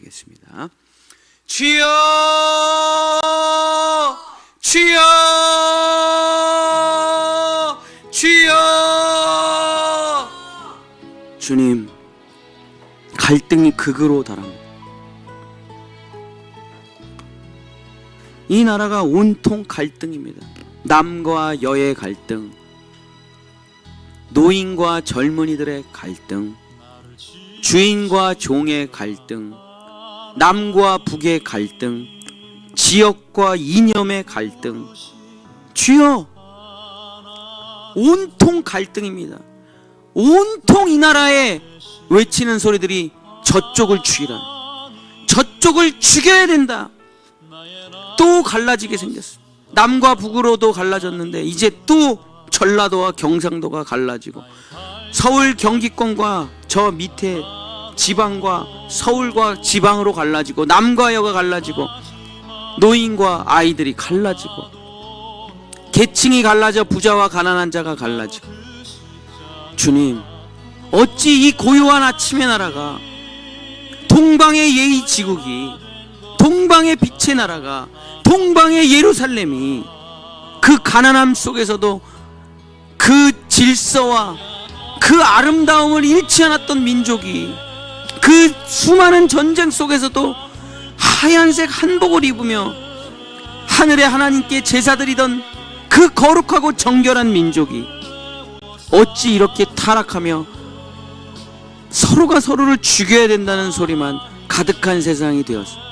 기도하겠습니다. 주여, 주여, 주여. 주님, 갈등이 극으로 달합니다. 이 나라가 온통 갈등입니다. 남과 여의 갈등, 노인과 젊은이들의 갈등, 주인과 종의 갈등, 남과 북의 갈등, 지역과 이념의 갈등. 주여, 온통 갈등입니다. 온통 이 나라에 외치는 소리들이 저쪽을 죽이라, 저쪽을 죽여야 된다. 또 갈라지게 생겼어요. 남과 북으로도 갈라졌는데 이제 또 전라도와 경상도가 갈라지고, 서울 경기권과 저 밑에 지방과 서울과 지방으로 갈라지고, 남과 여가 갈라지고, 노인과 아이들이 갈라지고, 계층이 갈라져 부자와 가난한 자가 갈라지고. 주님, 어찌 이 고요한 아침의 나라가, 동방의 예의 지국이, 동방의 빛의 나라가, 동방의 예루살렘이 그 가난함 속에서도 그 질서와 그 아름다움을 잃지 않았던 민족이, 그 수많은 전쟁 속에서도 하얀색 한복을 입으며 하늘의 하나님께 제사드리던 그 거룩하고 정결한 민족이 어찌 이렇게 타락하며 서로가 서로를 죽여야 된다는 소리만 가득한 세상이 되었어.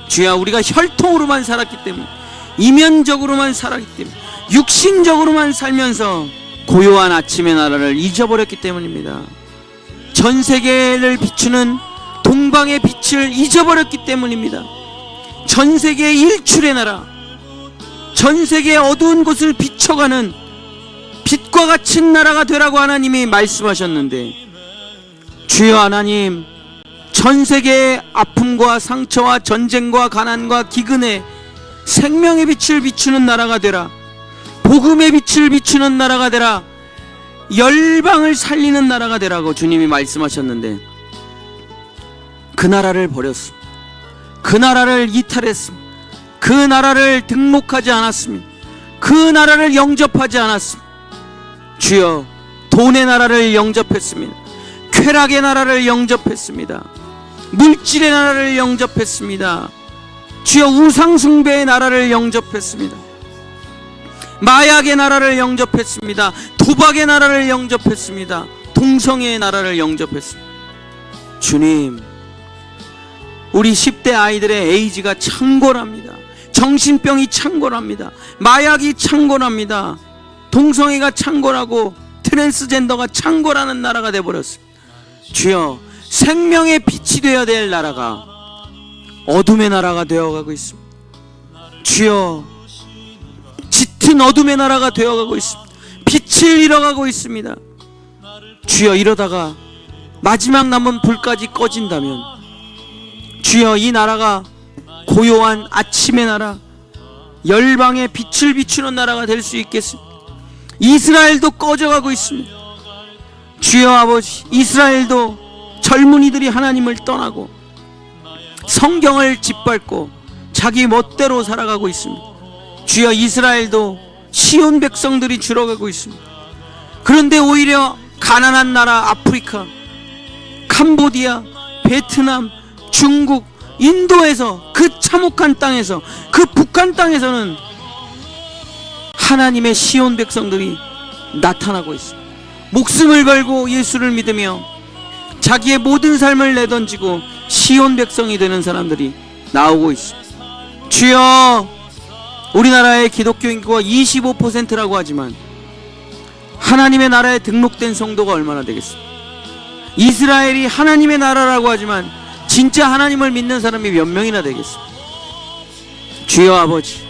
주야, 우리가 혈통으로만 살았기 때문에, 이면적으로만 살았기 때문에, 육신적으로만 살면서 고요한 아침의 나라를 잊어버렸기 때문입니다. 전 세계를 비추는 동방의 빛을 잊어버렸기 때문입니다. 전 세계의 일출의 나라, 전 세계의 어두운 곳을 비춰가는 빛과 같은 나라가 되라고 하나님이 말씀하셨는데, 주여 하나님, 전 세계의 아픔과 상처와 전쟁과 가난과 기근에 생명의 빛을 비추는 나라가 되라, 복음의 빛을 비추는 나라가 되라, 열방을 살리는 나라가 되라고 주님이 말씀하셨는데, 그 나라를 버렸습니다. 그 나라를 이탈했습니다. 그 나라를 등록하지 않았습니다. 그 나라를 영접하지 않았습니다. 주여, 돈의 나라를 영접했습니다. 쾌락의 나라를 영접했습니다. 물질의 나라를 영접했습니다. 주여, 우상숭배의 나라를 영접했습니다. 마약의 나라를 영접했습니다. 도박의 나라를 영접했습니다. 동성애의 나라를 영접했습니다. 주님, 우리 10대 아이들의 에이즈가 창궐합니다. 정신병이 창궐합니다. 마약이 창궐합니다. 동성애가 창궐하고 트랜스젠더가 창궐하는 나라가 되어버렸습니다. 주여, 생명의 빛이 되어야 될 나라가 어둠의 나라가 되어가고 있습니다. 주여, 짙은 어둠의 나라가 되어가고 있습니다. 빛을 잃어가고 있습니다. 주여, 이러다가 마지막 남은 불까지 꺼진다면, 주여, 이 나라가 고요한 아침의 나라, 열방의 빛을 비추는 나라가 될 수 있겠습니다. 이스라엘도 꺼져가고 있습니다. 주여 아버지, 이스라엘도 젊은이들이 하나님을 떠나고 성경을 짓밟고 자기 멋대로 살아가고 있습니다. 주여, 이스라엘도 시온 백성들이 줄어가고 있습니다. 그런데 오히려 가난한 나라 아프리카, 캄보디아, 베트남, 중국, 인도에서, 그 참혹한 땅에서, 그 북한 땅에서는 하나님의 시온 백성들이 나타나고 있습니다. 목숨을 걸고 예수를 믿으며 자기의 모든 삶을 내던지고 시온 백성이 되는 사람들이 나오고 있습니다. 주여, 우리나라의 기독교 인구가 25%라고 하지만 하나님의 나라에 등록된 성도가 얼마나 되겠습니까? 이스라엘이 하나님의 나라라고 하지만 진짜 하나님을 믿는 사람이 몇 명이나 되겠습니까? 주여 아버지,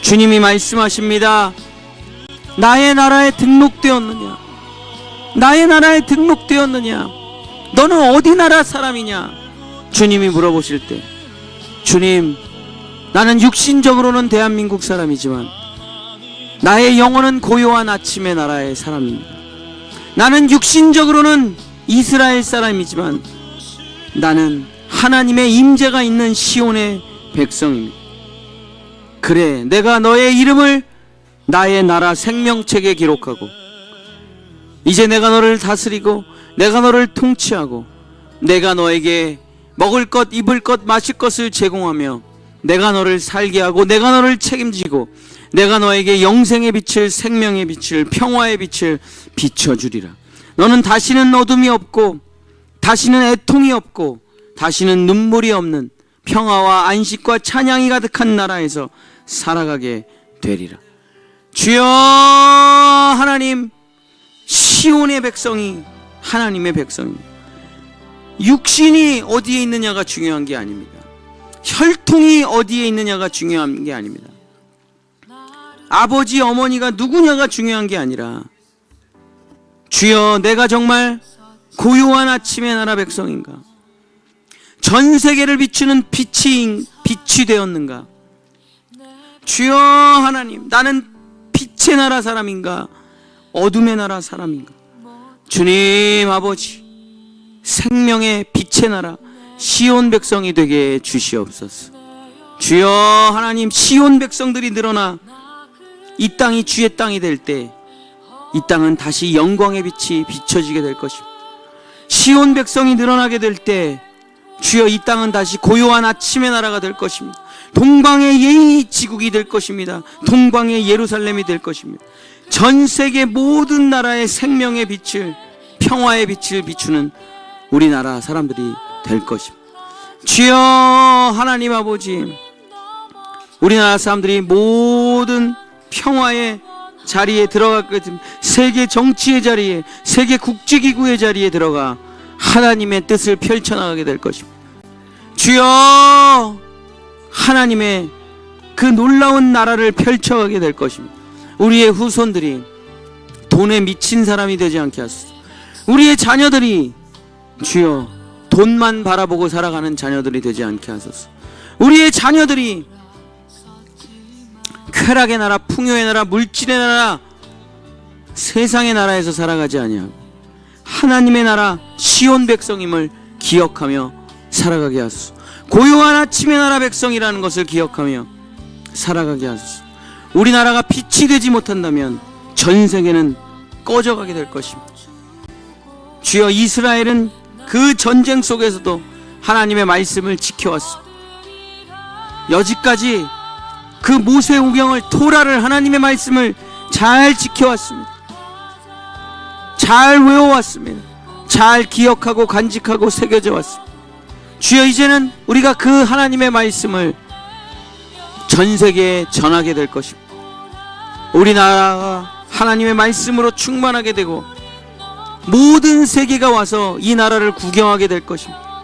주님이 말씀하십니다. 나의 나라에 등록되었느냐? 나의 나라에 등록되었느냐? 너는 어디 나라 사람이냐? 주님이 물어보실 때, 주님, 나는 육신적으로는 대한민국 사람이지만 나의 영혼은 고요한 아침의 나라의 사람입니다. 나는 육신적으로는 이스라엘 사람이지만 나는 하나님의 임재가 있는 시온의 백성입니다. 그래, 내가 너의 이름을 나의 나라 생명책에 기록하고 이제 내가 너를 다스리고 내가 너를 통치하고 내가 너에게 먹을 것, 입을 것, 마실 것을 제공하며 내가 너를 살게 하고 내가 너를 책임지고 내가 너에게 영생의 빛을, 생명의 빛을, 평화의 빛을 비춰주리라. 너는 다시는 어둠이 없고 다시는 애통이 없고 다시는 눈물이 없는 평화와 안식과 찬양이 가득한 나라에서 살아가게 되리라. 주여, 하나님, 시온의 백성이 하나님의 백성입니다. 육신이 어디에 있느냐가 중요한 게 아닙니다. 혈통이 어디에 있느냐가 중요한 게 아닙니다. 아버지, 어머니가 누구냐가 중요한 게 아니라 주여, 내가 정말 고요한 아침의 나라 백성인가? 전 세계를 비추는 빛이 되었는가? 주여 하나님, 나는 빛의 나라 사람인가? 어둠의 나라 사람인가? 주님 아버지, 생명의 빛의 나라 시온 백성이 되게 주시옵소서. 주여 하나님, 시온 백성들이 늘어나 이 땅이 주의 땅이 될 때 이 땅은 다시 영광의 빛이 비춰지게 될 것입니다. 시온 백성이 늘어나게 될 때 주여, 이 땅은 다시 고요한 아침의 나라가 될 것입니다. 동방의 예의 지국이 될 것입니다. 동방의 예루살렘이 될 것입니다. 전 세계 모든 나라의 생명의 빛을, 평화의 빛을 비추는 우리나라 사람들이 될 것입니다. 주여 하나님 아버지, 우리나라 사람들이 모든 평화의 자리에 들어갈 것입니다. 세계 정치의 자리에, 세계 국제기구의 자리에 들어가 하나님의 뜻을 펼쳐나가게 될 것입니다. 주여, 하나님의 그 놀라운 나라를 펼쳐가게 될 것입니다. 우리의 후손들이 돈에 미친 사람이 되지 않게 하소서. 우리의 자녀들이 주여 돈만 바라보고 살아가는 자녀들이 되지 않게 하소서. 우리의 자녀들이 쾌락의 나라, 풍요의 나라, 물질의 나라, 세상의 나라에서 살아가지 아니하고 하나님의 나라 시온 백성임을 기억하며 살아가게 하소서. 고요한 아침의 나라 백성이라는 것을 기억하며 살아가게 하소서. 우리나라가 빛이 되지 못한다면 전 세계는 꺼져가게 될 것입니다. 주여, 이스라엘은 그 전쟁 속에서도 하나님의 말씀을 지켜왔습니다. 여지까지 그 모세오경을, 토라를, 하나님의 말씀을 잘 지켜왔습니다. 잘 외워왔습니다. 잘 기억하고 간직하고 새겨져 왔습니다. 주여, 이제는 우리가 그 하나님의 말씀을 전 세계에 전하게 될 것입니다. 우리나라가 하나님의 말씀으로 충만하게 되고 모든 세계가 와서 이 나라를 구경하게 될 것입니다.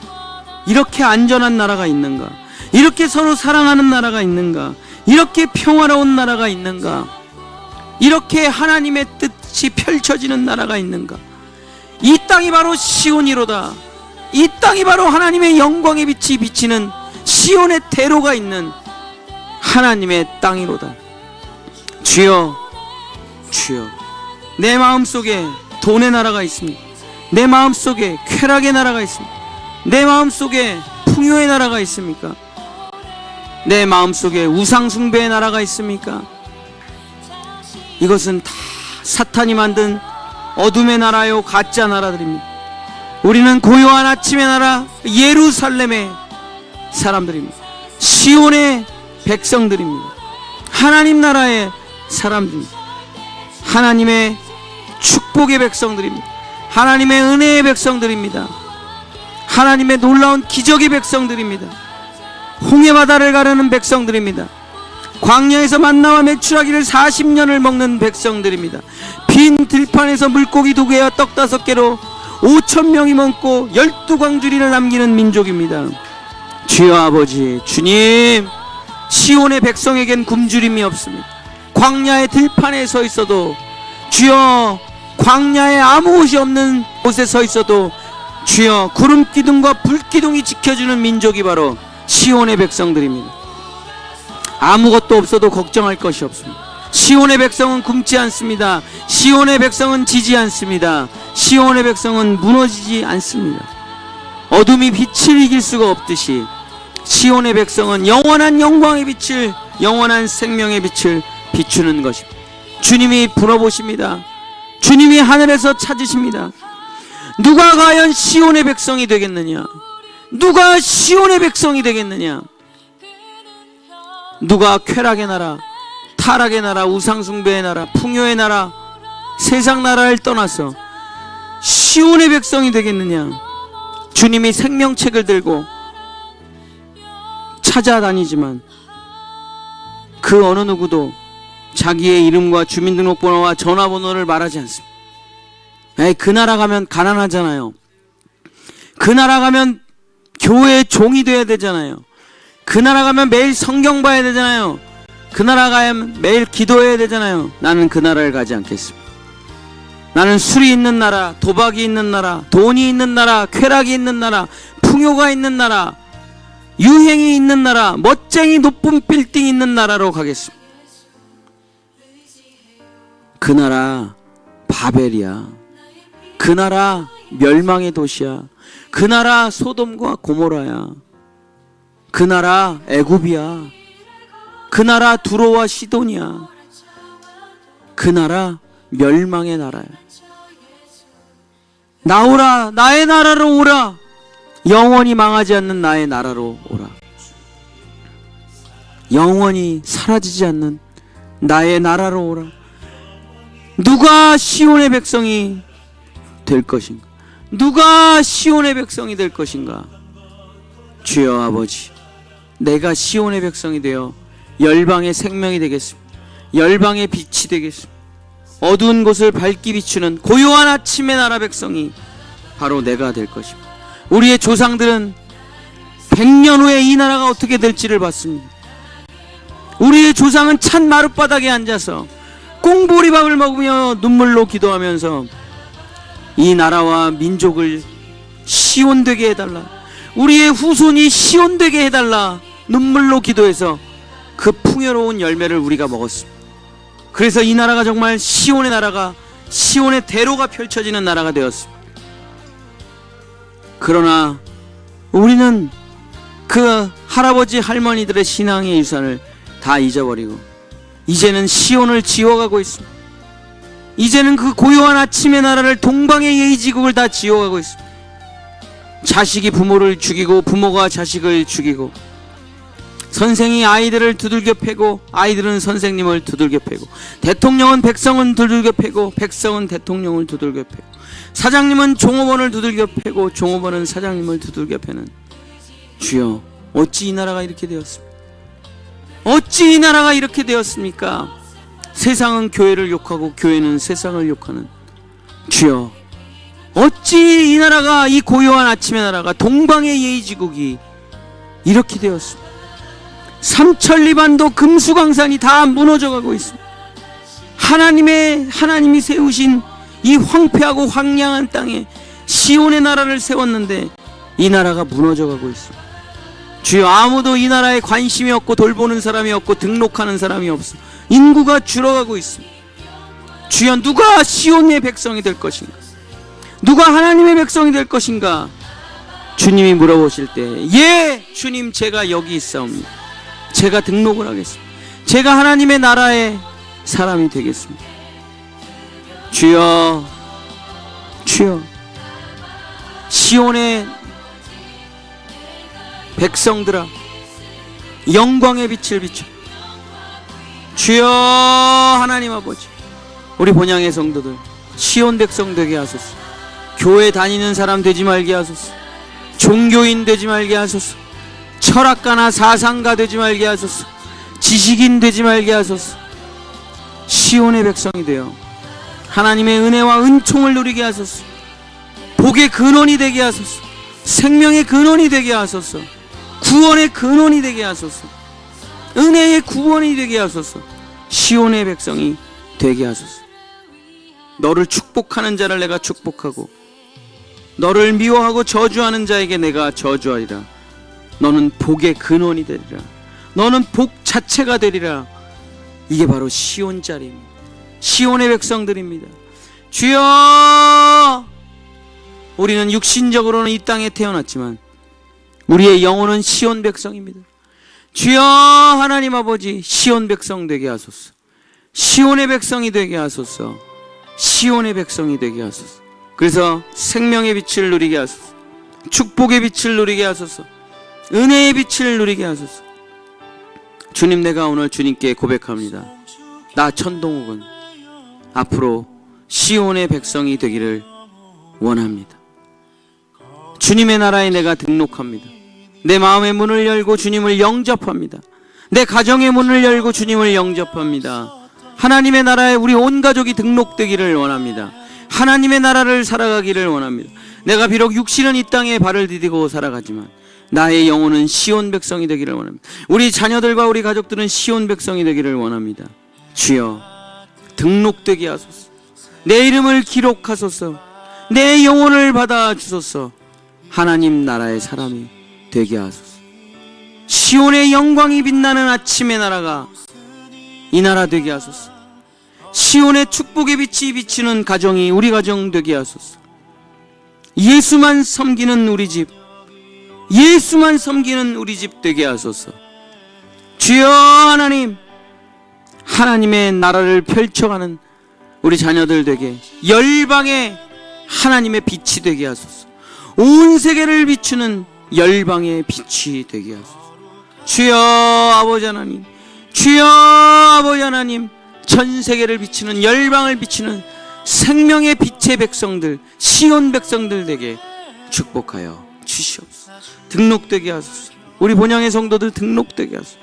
이렇게 안전한 나라가 있는가? 이렇게 서로 사랑하는 나라가 있는가? 이렇게 평화로운 나라가 있는가? 이렇게 하나님의 뜻이 펼쳐지는 나라가 있는가? 이 땅이 바로 시온이로다. 이 땅이 바로 하나님의 영광의 빛이 비치는 시온의 대로가 있는 하나님의 땅이로다. 주여, 주여, 내 마음속에 돈의 나라가 있습니다. 내 마음속에 쾌락의 나라가 있습니다. 내 마음속에 풍요의 나라가 있습니까? 내 마음속에 우상숭배의 나라가 있습니까? 이것은 다 사탄이 만든 어둠의 나라요, 가짜 나라들입니다. 우리는 고요한 아침의 나라 예루살렘의 사람들입니다. 시온의 백성들입니다. 하나님 나라의 사람들입니다. 하나님의 축복의 백성들입니다. 하나님의 은혜의 백성들입니다. 하나님의 놀라운 기적의 백성들입니다. 홍해바다를 가르는 백성들입니다. 광야에서 만나와 메추라기를 40년을 먹는 백성들입니다. 빈 들판에서 물고기 2개와 떡 5개로 5,000명이 먹고 12광주리를 남기는 민족입니다. 주여 아버지, 주님, 시온의 백성에겐 굶주림이 없습니다. 광야의 들판에 서 있어도, 주여, 광야에 아무 옷이 없는 곳에 서 있어도 주여, 구름기둥과 불기둥이 지켜주는 민족이 바로 시온의 백성들입니다. 아무것도 없어도 걱정할 것이 없습니다. 시온의 백성은 굶지 않습니다. 시온의 백성은 지지 않습니다. 시온의 백성은 무너지지 않습니다. 어둠이 빛을 이길 수가 없듯이 시온의 백성은 영원한 영광의 빛을, 영원한 생명의 빛을 비추는 것입니다. 주님이 불어보십니다. 주님이 하늘에서 찾으십니다. 누가 과연 시온의 백성이 되겠느냐? 누가 시온의 백성이 되겠느냐? 누가 쾌락의 나라, 타락의 나라, 우상숭배의 나라, 풍요의 나라, 세상 나라를 떠나서 시온의 백성이 되겠느냐? 주님이 생명책을 들고 찾아다니지만 그 어느 누구도 자기의 이름과 주민등록번호와 전화번호를 말하지 않습니다. 그 나라 가면 가난하잖아요. 그 나라 가면 교회의 종이 돼야 되잖아요. 그 나라 가면 매일 성경 봐야 되잖아요. 그 나라 가면 매일 기도해야 되잖아요. 나는 그 나라를 가지 않겠습니다. 나는 술이 있는 나라, 도박이 있는 나라, 돈이 있는 나라, 쾌락이 있는 나라, 풍요가 있는 나라, 유행이 있는 나라, 멋쟁이 높은 빌딩 있는 나라로 가겠습니다. 그 나라 바벨이야. 그 나라 멸망의 도시야. 그 나라 소돔과 고모라야. 그 나라 애굽이야. 그 나라 두로와 시돈이야. 그 나라 멸망의 나라야. 나오라, 나의 나라로 오라. 영원히 망하지 않는 나의 나라로 오라. 영원히 사라지지 않는 나의 나라로 오라. 누가 시온의 백성이 될 것인가? 누가 시온의 백성이 될 것인가? 주여 아버지, 내가 시온의 백성이 되어 열방의 생명이 되겠습니다. 열방의 빛이 되겠습니다. 어두운 곳을 밝게 비추는 고요한 아침의 나라 백성이 바로 내가 될 것입니다. 우리의 조상들은 100년 후에 이 나라가 어떻게 될지를 봤습니다. 우리의 조상은 찬 마룻바닥에 앉아서 꽁보리밥을 먹으며 눈물로 기도하면서 이 나라와 민족을 시온되게 해달라, 우리의 후손이 시온되게 해달라 눈물로 기도해서 그 풍요로운 열매를 우리가 먹었습니다. 그래서 이 나라가 정말 시온의 나라가, 시온의 대로가 펼쳐지는 나라가 되었습니다. 그러나 우리는 그 할아버지 할머니들의 신앙의 유산을 다 잊어버리고 이제는 시온을 지워가고 있습니다. 이제는 그 고요한 아침의 나라를, 동방의 예의지국을 다 지워가고 있습니다. 자식이 부모를 죽이고 부모가 자식을 죽이고, 선생이 아이들을 두들겨 패고 아이들은 선생님을 두들겨 패고, 대통령은 백성은 두들겨 패고 백성은 대통령을 두들겨 패고, 사장님은 종업원을 두들겨 패고 종업원은 사장님을 두들겨 패는, 주여 어찌 이 나라가 이렇게 되었습니까? 어찌 이 나라가 이렇게 되었습니까? 세상은 교회를 욕하고 교회는 세상을 욕하는, 주여 어찌 이 나라가, 이 고요한 아침의 나라가, 동방의 예의지국이 이렇게 되었습니까? 삼천리반도 금수강산이 다 무너져가고 있습니다. 하나님이 세우신 이 황폐하고 황량한 땅에 시온의 나라를 세웠는데 이 나라가 무너져가고 있습니다. 주여 아무도 이 나라에 관심이 없고 돌보는 사람이 없고 등록하는 사람이 없어 인구가 줄어가고 있습니다. 주여 누가 시온의 백성이 될 것인가? 누가 하나님의 백성이 될 것인가? 주님이 물어보실 때, 예 주님 제가 여기 있사옵니다. 제가 등록을 하겠습니다. 제가 하나님의 나라의 사람이 되겠습니다. 주여, 주여, 시온의 백성들아 영광의 빛을 비춰. 주여 하나님 아버지, 우리 본향의 성도들 시온 백성 되게 하소서. 교회 다니는 사람 되지 말게 하소서. 종교인 되지 말게 하소서. 철학가나 사상가 되지 말게 하소서. 지식인 되지 말게 하소서. 시온의 백성이 되어 하나님의 은혜와 은총을 누리게 하소서. 복의 근원이 되게 하소서. 생명의 근원이 되게 하소서. 구원의 근원이 되게 하소서. 은혜의 구원이 되게 하소서. 시온의 백성이 되게 하소서. 너를 축복하는 자를 내가 축복하고 너를 미워하고 저주하는 자에게 내가 저주하리라. 너는 복의 근원이 되리라. 너는 복 자체가 되리라. 이게 바로 시온 자리입니다. 시온의 백성들입니다. 주여 우리는 육신적으로는 이 땅에 태어났지만 우리의 영혼은 시온 백성입니다. 주여 하나님 아버지, 시온 백성 되게 하소서. 시온의 백성이 되게 하소서. 시온의 백성이 되게 하소서. 그래서 생명의 빛을 누리게 하소서. 축복의 빛을 누리게 하소서. 은혜의 빛을 누리게 하소서. 주님, 내가 오늘 주님께 고백합니다. 나 천동욱은 앞으로 시온의 백성이 되기를 원합니다. 주님의 나라에 내가 등록합니다. 내 마음의 문을 열고 주님을 영접합니다. 내 가정의 문을 열고 주님을 영접합니다. 하나님의 나라에 우리 온 가족이 등록되기를 원합니다. 하나님의 나라를 살아가기를 원합니다. 내가 비록 육신은 이 땅에 발을 디디고 살아가지만 나의 영혼은 시온 백성이 되기를 원합니다. 우리 자녀들과 우리 가족들은 시온 백성이 되기를 원합니다. 주여, 등록되게 하소서. 내 이름을 기록하소서. 내 영혼을 받아주소서. 하나님 나라의 사람이 되게 하소서. 시온의 영광이 빛나는 아침의 나라가 이 나라 되게 하소서. 시온의 축복의 빛이 비치는 가정이 우리 가정 되게 하소서. 예수만 섬기는 우리 집, 예수만 섬기는 우리 집 되게 하소서. 주여 하나님, 하나님의 나라를 펼쳐가는 우리 자녀들 되게, 열방의 하나님의 빛이 되게 하소서. 온 세계를 비추는 열방의 빛이 되게 하소서. 주여 아버지 하나님, 주여 아버지 하나님, 전 세계를 비추는, 열방을 비추는 생명의 빛의 백성들, 시온 백성들 되게 축복하여 주시옵소서. 등록되게 하소서. 우리 본향의 성도들 등록되게 하소서.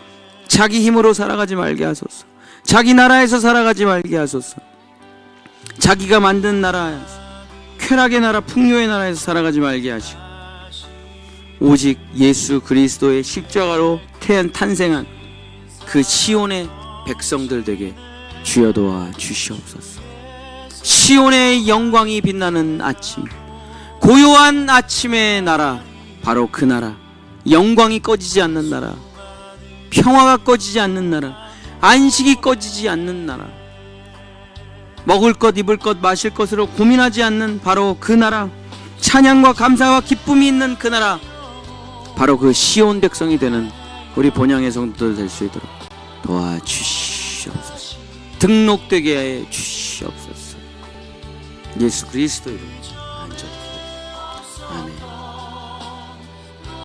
자기 힘으로 살아가지 말게 하소서. 자기 나라에서 살아가지 말게 하소서. 자기가 만든 나라, 쾌락의 나라, 풍요의 나라에서 살아가지 말게 하시고 오직 예수 그리스도의 십자가로 탄생한 그 시온의 백성들 되게 주여 도와 주시옵소서. 시온의 영광이 빛나는 아침, 고요한 아침의 나라, 바로 그 나라, 영광이 꺼지지 않는 나라, 평화가 꺼지지 않는 나라, 안식이 꺼지지 않는 나라, 먹을 것, 입을 것, 마실 것으로 고민하지 않는 바로 그 나라, 찬양과 감사와 기쁨이 있는 그 나라, 바로 그 시온 백성이 되는 우리 본향의 성도들 될 수 있도록 도와주시옵소서. 등록되게 해 주시옵소서. 예수 그리스도 이름으로.